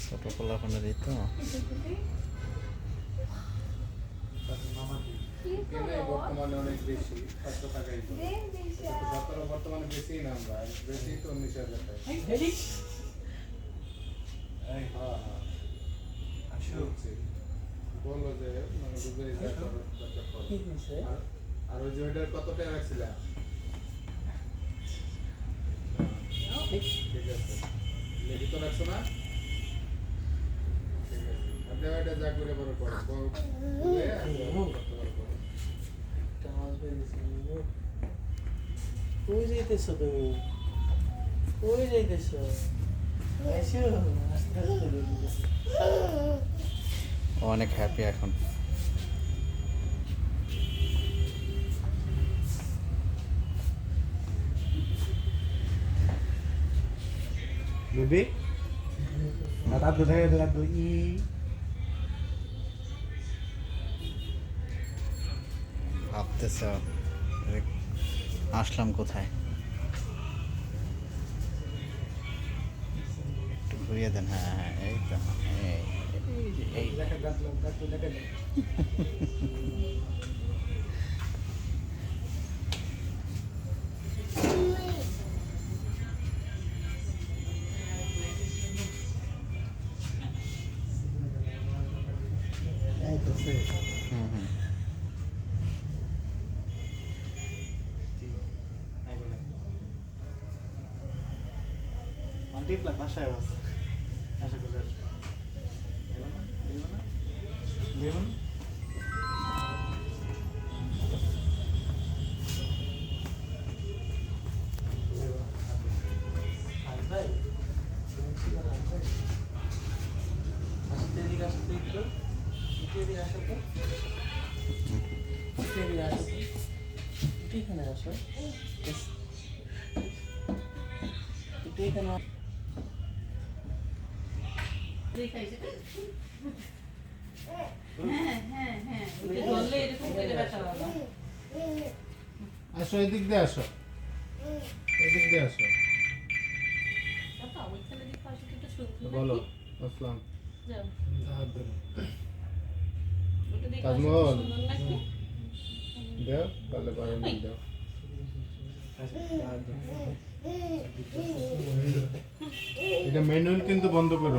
ছোট পোলাপানের এই তো বর্তমানে অনেক বেশি 500 টাকাই বর্তমানে বেশি না আমরা বেশি তো 19,000 টাকা। হ্যাঁ বললো যে মানে বুঝে আর ওই যে ওইটার কত টাকা রাখছিলাম? ঠিক আছে লিখিত রাখছো না? ঠিক আছে আপনি ওইটা যা করে বড় করো কই যাইতেছো তুমি? কই যাইতেছো? আইসো আস্তে আস্তে ও অনেক হ্যাপি এখন। Bebe? Natado saya dengan doi. ভাবতেছ আসলাম কোথায়? একটু ঘুরিয়ে দেন। হ্যাঁ হ্যাঁ এই তো এই Itu sih. Hmm hmm Mantip lah pas saya was. Asa keluar. Gimana? Gimana? Gimana? Albai. Aste diga aste ikko. Ite diga আসো তো। ite diga আসো তো। ite এখানে আসো। ite এখানে আসো এদিক দিয়ে আসো এদিক দিয়ে আসো বলো আসলাম তাজমহল দেও তাহলে বাইরে নিয়ে দাও এটা ম্যানুয়াল কিন্তু বন্ধ করো